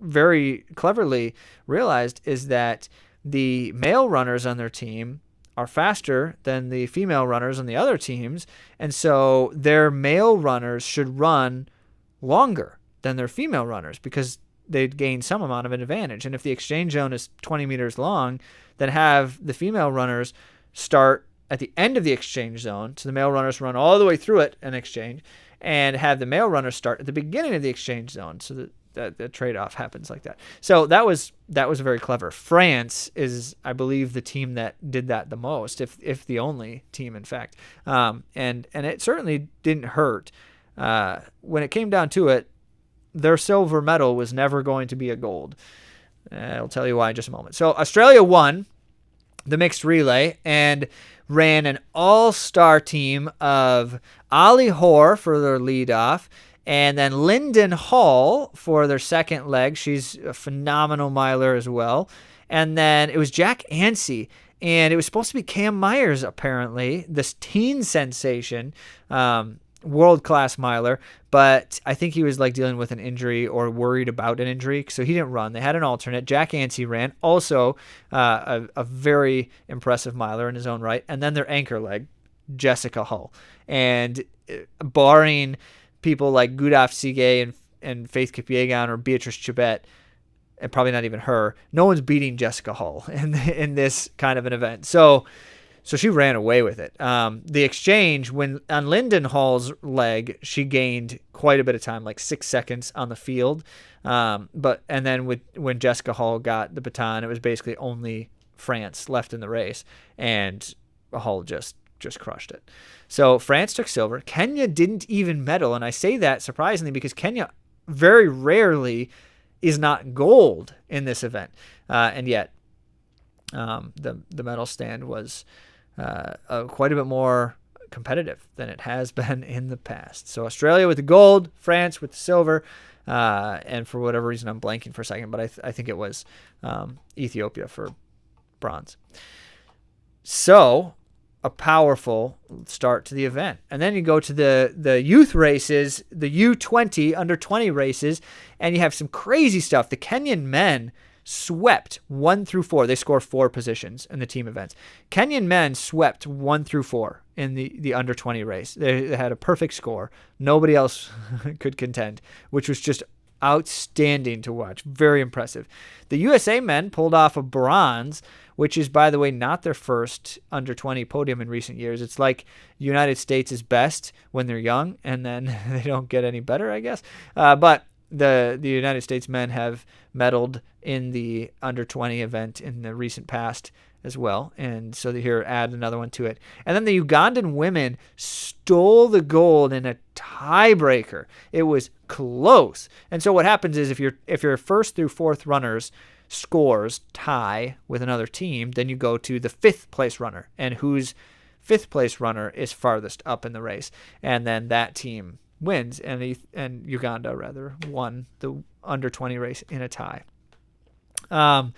very cleverly realized is that the male runners on their team are faster than the female runners on the other teams, and so their male runners should run longer than their female runners because they'd gain some amount of an advantage. And if the exchange zone is 20 meters long, then have the female runners start at the end of the exchange zone, so the male runners run all the way through it and exchange, and have the male runners start at the beginning of the exchange zone, so that the trade-off happens like that. So that was very clever. France is, I believe, the team that did that the most, if the only team, in fact. And it certainly didn't hurt. When it came down to it, their silver medal was never going to be a gold. I'll tell you why in just a moment. So Australia won the mixed relay and ran an all-star team of Ali Hoare for their lead-off, and then Lyndon Hall for their second leg. She's a phenomenal miler as well. And then it was Jack Ansey, and it was supposed to be Cam Myers, apparently, this teen sensation, world-class miler. But I think he was like dealing with an injury or worried about an injury, so he didn't run. They had an alternate. Jack Ansey ran, also a very impressive miler in his own right. And then their anchor leg, Jessica Hull. And barring people like Gudaf Sige and Faith Kipyegon or Beatrice Chibet, and probably not even her, no one's beating Jessica Hull in this kind of an event. So she ran away with it. The exchange, when on Lyndon Hall's leg, she gained quite a bit of time, like 6 seconds on the field. And then when Jessica Hull got the baton, it was basically only France left in the race, and Hull just crushed it. So France took silver. Kenya didn't even medal, and I say that surprisingly because Kenya very rarely is not gold in this event, and yet the medal stand was quite a bit more competitive than it has been in the past. So Australia with the gold, France with the silver, and for whatever reason I'm blanking for a second, but I think it was Ethiopia for bronze. So a powerful start to the event. And then you go to the youth races, the U20 under 20 races, and you have some crazy stuff. The Kenyan men swept 1 through 4. They score 4 positions in the team events. Kenyan men swept 1 through 4 in the under 20 race. They had a perfect score. Nobody else could contend, which was just outstanding to watch. Very impressive. The USA men pulled off a bronze, which is, by the way, not their first under 20 podium in recent years. It's like United States is best when they're young, and then they don't get any better, I guess. But the United States men have medaled in the under 20 event in the recent past as well. And so here, add another one to it. And then the Ugandan women stole the gold in a tiebreaker. It was close. And so what happens is if your first through fourth runners scores tie with another team, then you go to the fifth place runner, and whose fifth place runner is farthest up in the race, and then that team wins. And Uganda won the under 20 race in a tie. On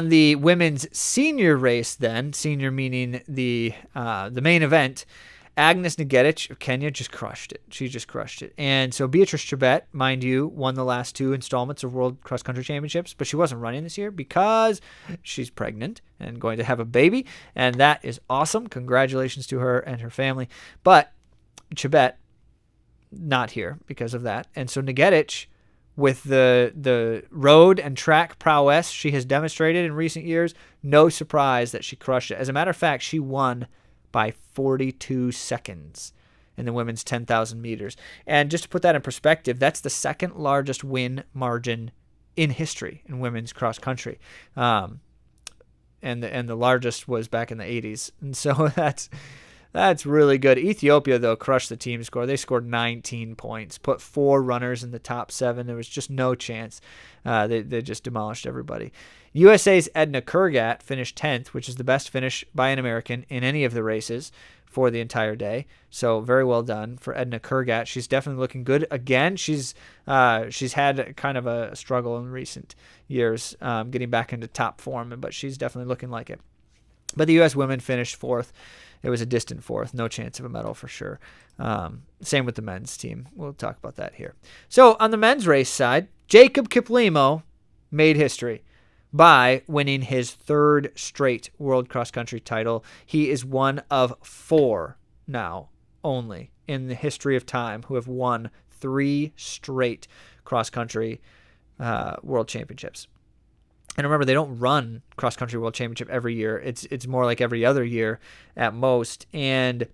the women's senior race, then senior meaning the main event, Agnes Ngetic of Kenya just crushed it. She just crushed it. And so Beatrice Chebet, mind you, won the last two installments of World Cross Country Championships, but she wasn't running this year because she's pregnant and going to have a baby, and that is awesome. Congratulations to her and her family. But Chebet, not here because of that. And so Ngetic, with the road and track prowess she has demonstrated in recent years, no surprise that she crushed it. As a matter of fact, she won by 42 seconds in the women's 10,000 meters. And just to put that in perspective, that's the second largest win margin in history in women's cross country. And the largest was back in the 80s. And so that's really good. Ethiopia, though, crushed the team score. They scored 19 points, put 4 runners in the top 7. There was just no chance. They just demolished everybody. USA's Edna Kurgat finished 10th, which is the best finish by an American in any of the races for the entire day. So very well done for Edna Kurgat. She's definitely looking good. Again, she's had kind of a struggle in recent years getting back into top form, but she's definitely looking like it. But the U.S. women finished 4th. It was a distant 4th. No chance of a medal for sure. Same with the men's team. We'll talk about that here. So on the men's race side, Jacob Kiplimo made history by winning his 3rd straight World Cross Country title. He is one of 4 now only in the history of time who have won 3 straight cross country World Championships. And remember, they don't run cross country World Championship every year. It's more like every other year at most. And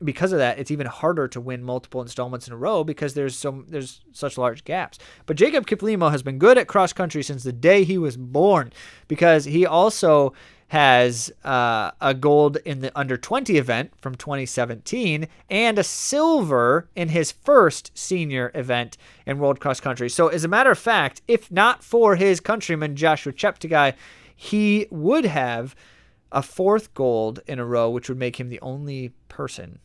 because of that, it's even harder to win multiple installments in a row because there's such large gaps. But Jacob Kiplimo has been good at cross country since the day he was born, because he also has a gold in the under 20 event from 2017 and a silver in his first senior event in World Cross Country. So as a matter of fact, if not for his countryman Joshua Cheptegei, he would have a 4th gold in a row, which would make him the only person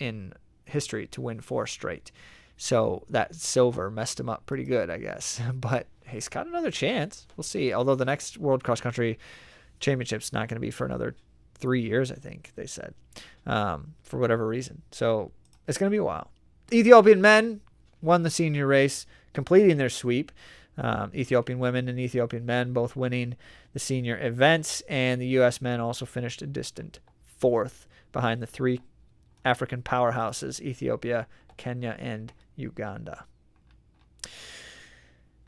in history to win 4 straight. So that silver messed him up pretty good, I guess. But he's got another chance. We'll see. Although the next World Cross Country Championship's not going to be for another 3 years, I think they said, for whatever reason. So it's going to be a while. Ethiopian men won the senior race, completing their sweep. Ethiopian women and Ethiopian men both winning the senior events, and the U.S. men also finished a distant 4th behind the 3 African powerhouses, Ethiopia, Kenya, and Uganda.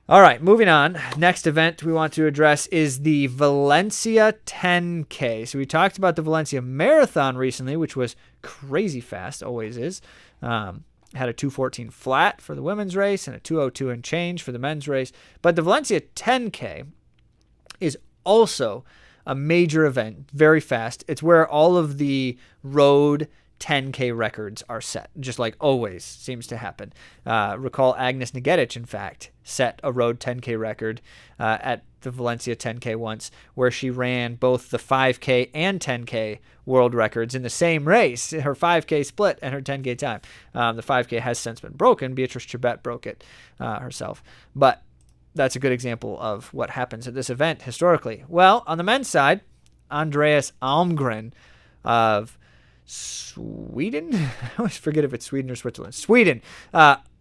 All right, moving on. Next event we want to address is the Valencia 10K. So we talked about the Valencia Marathon recently, which was crazy fast, always is. Had a 2:14 flat for the women's race and a 2:02 and change for the men's race. But the Valencia 10K is also a major event, very fast. It's where all of the road 10K records are set, just like always seems to happen. Recall Agnes Ngetic, in fact, set a road 10K record at the Valencia 10K once, where she ran both the 5K and 10K world records in the same race, her 5K split and her 10K time. The 5K has since been broken. Beatrice Chebet broke it herself. But that's a good example of what happens at this event historically. Well, on the men's side, Andreas Almgren of Sweden? I always forget if it's Sweden or Switzerland. Sweden.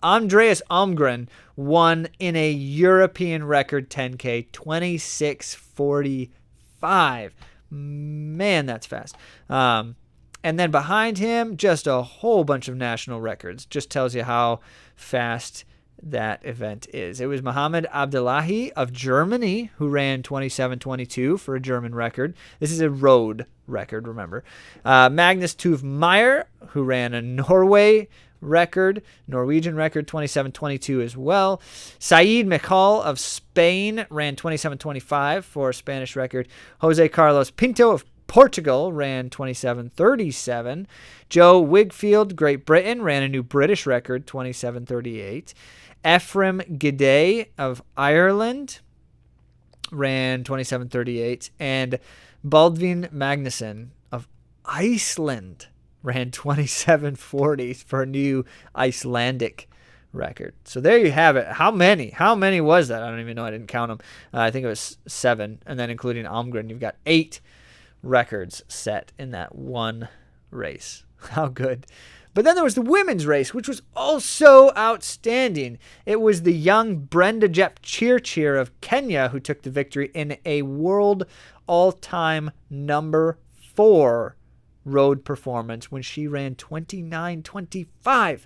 Andreas Almgren won in a European record 10K, 26:45. Man, that's fast. And then behind him, just a whole bunch of national records. Just tells you how fast that event is. It was Mohamed Abdullahi of Germany who ran 27:22 for a German record. This is a road record, remember. Magnus Tuve Meyer, who ran a Norway record, Norwegian record 27:22 as well. Saeed Michal of Spain ran 27:25 for a Spanish record. Jose Carlos Pinto of Portugal ran 27:37. Joe Wigfield, Great Britain, ran a new British record, 27:38. Ephraim Gidey of Ireland ran 27:38. And Baldvin Magnusson of Iceland ran 27:40 for a new Icelandic record. So there you have it. How many? How many was that? I don't even know. I didn't count them. I think it was 7. And then including Almgren, you've got 8 records set in that one race. How good. But then there was the women's race, which was also outstanding. It was the young Brenda Jepchirchir of Kenya who took the victory in a world all-time number 4 road performance when she ran 29:25.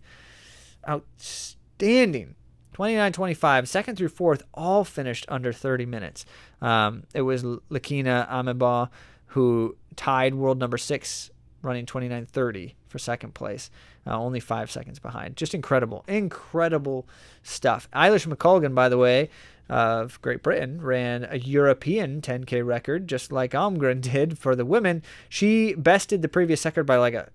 Outstanding. 29:25. Second through fourth all finished under 30 minutes. It was Lakina Ameba who tied world number 6, running 29:30 for second place, only 5 seconds behind. Just incredible, incredible stuff. Eilish McColgan, by the way, of Great Britain, ran a European 10K record, just like Almgren did for the women. She bested the previous record by like a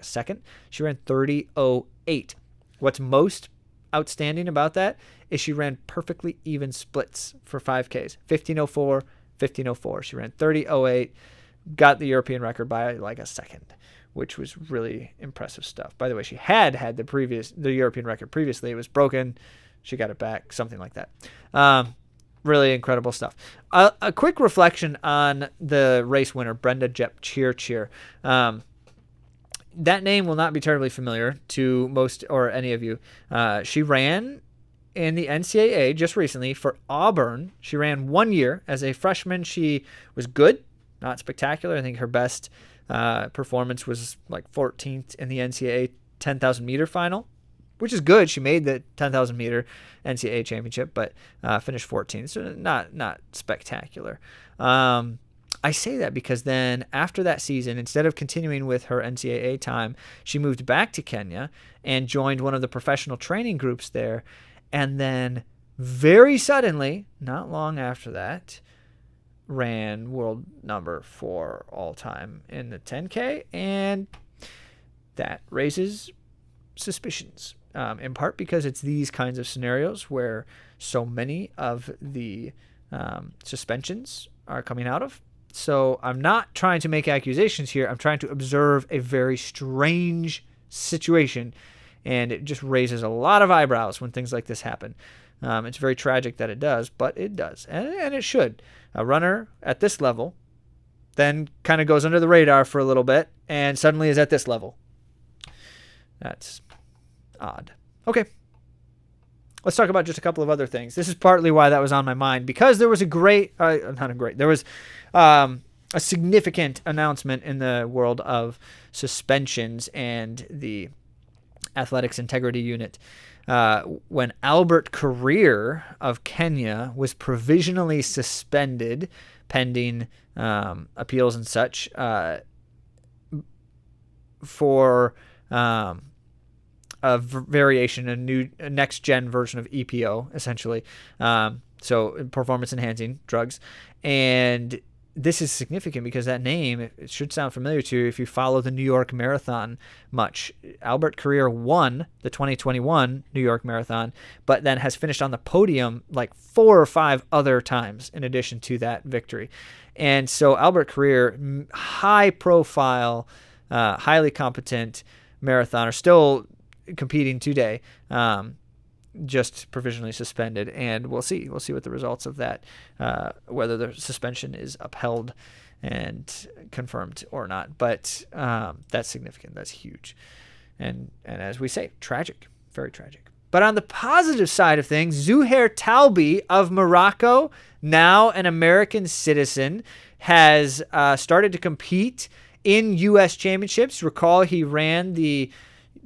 second. She ran 30:08. What's most outstanding about that is she ran perfectly even splits for 5Ks. 15:04, 15:04. She ran 30:08, got the European record by like a second, which was really impressive stuff. By the way, she had the European record previously. It was broken. She got it back, something like that. Really incredible stuff. A quick reflection on the race winner, Brenda Jepchirchir. That name will not be terribly familiar to most or any of you. She ran in the NCAA just recently for Auburn. She ran 1 year as a freshman. She was good, not spectacular. I think her best performance was like 14th in the NCAA 10,000 meter final, which is good. She made the 10,000 meter NCAA championship, but finished 14th, so not spectacular. I say that because then after that season, instead of continuing with her NCAA time, she moved back to Kenya and joined one of the professional training groups there. And then very suddenly, not long after that, ran world number 4 all time in the 10K. And that raises suspicions, in part because it's these kinds of scenarios where so many of the suspensions are coming out of. So I'm not trying to make accusations here. I'm trying to observe a very strange situation, and it just raises a lot of eyebrows when things like this happen. It's very tragic that it does, but it does, and it should. A runner at this level then kind of goes under the radar for a little bit and suddenly is at this level. That's odd. Okay. Let's talk about just a couple of other things. This is partly why that was on my mind, because there was there was a significant announcement in the world of suspensions and the athletics integrity unit when Albert Career of Kenya was provisionally suspended pending appeals and such for a variation, a next-gen version of EPO, essentially. So performance-enhancing drugs. And this is significant because that name, it should sound familiar to you if you follow the New York Marathon much. Albert Career won the 2021 New York Marathon, but then has finished on the podium like 4 or 5 other times in addition to that victory. And so Albert Career, high-profile, highly competent marathoner, still competing today, just provisionally suspended, and we'll see what the results of that, whether the suspension is upheld and confirmed or not. But that's significant. That's huge, and as we say, tragic, very tragic. But on the positive side of things, Zuhair Talbi of Morocco, now an American citizen, has started to compete in U.S. championships. Recall he ran the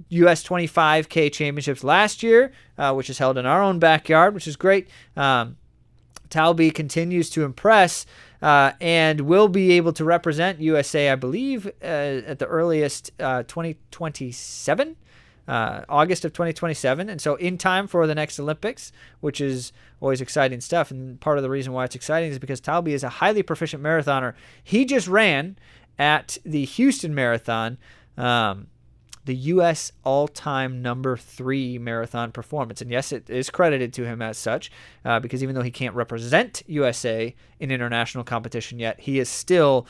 U.S. 25K championships last year, which is held in our own backyard, which is great. Talbi Talby continues to impress and will be able to represent USA, I believe, at the earliest 2027. August of 2027, and so in time for the next Olympics, which is always exciting stuff. And part of the reason why it's exciting is because Talby is a highly proficient marathoner. He just ran at the Houston Marathon, the U.S. all-time number 3 marathon performance. And yes, it is credited to him as such, because even though he can't represent USA in international competition yet, he is still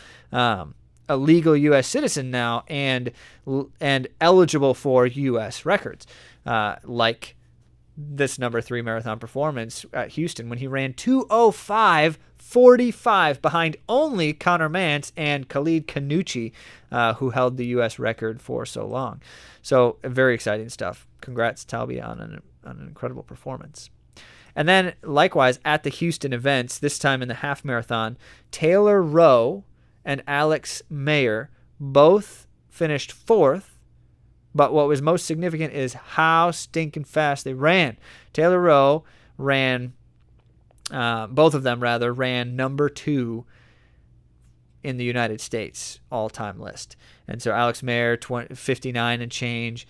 a legal U.S. citizen now and eligible for U.S. records, like this number 3 marathon performance at Houston when he ran 2:05:45 behind only Connor Mance and Khalid Kanuchi, who held the U.S. record for so long. So very exciting stuff. Congrats, Talby, on an incredible performance. And then likewise at the Houston events, this time in the half marathon, Taylor Rowe and Alex Mayer both finished 4th, but what was most significant is how stinking fast they ran. Taylor Rowe ran, both of them rather, ran number 2 in the United States all-time list. And so Alex Mayer, 59 and change,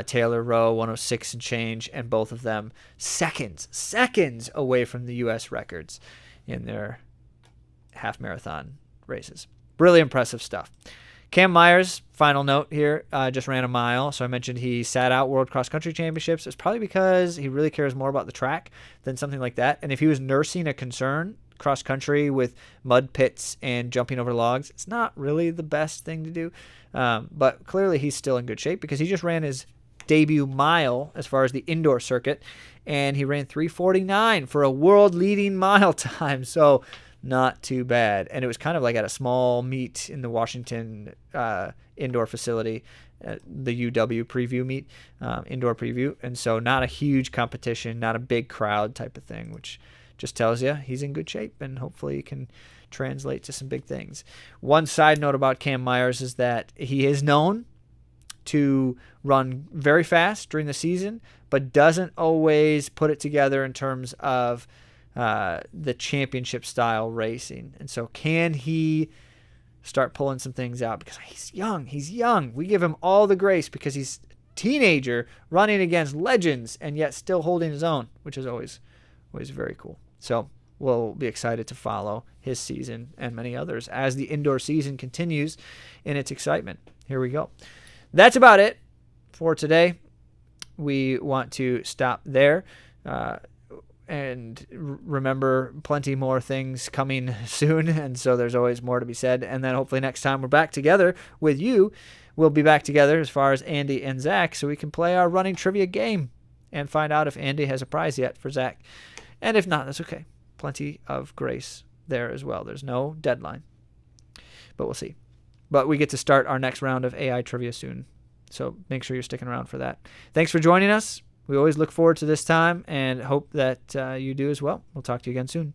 Taylor Rowe, 106 and change, and both of them seconds away from the U.S. records in their half marathon races. Really impressive stuff. Cam Myers, final note here, just ran a mile. So I mentioned he sat out World Cross Country Championships. It's probably because he really cares more about the track than something like that. And if he was nursing a concern, cross country with mud pits and jumping over logs, it's not really the best thing to do. But clearly he's still in good shape because he just ran his debut mile as far as the indoor circuit, and he ran 3:49 for a world-leading mile time. So not too bad. And it was kind of like at a small meet in the Washington indoor facility, the UW preview meet, indoor preview. And so not a huge competition, not a big crowd type of thing, which just tells you he's in good shape and hopefully he can translate to some big things. One side note about Cam Myers is that he is known to run very fast during the season, but doesn't always put it together in terms of the championship style racing. And so can he start pulling some things out? Because he's young. We give him all the grace because he's a teenager running against legends and yet still holding his own, which is always very cool. So we'll be excited to follow his season and many others as the indoor season continues in its excitement. Here we go. That's about it for today. We want to stop there. And remember, plenty more things coming soon, and so there's always more to be said. And then hopefully next time we're back together with you, we'll be back together as far as Andy and Zach, so we can play our running trivia game and find out if Andy has a prize yet for Zach. And if not, that's okay. Plenty of grace there as well. There's no deadline, but we'll see. But we get to start our next round of AI trivia soon, so make sure you're sticking around for that. Thanks for joining us. We always look forward to this time and hope that you do as well. We'll talk to you again soon.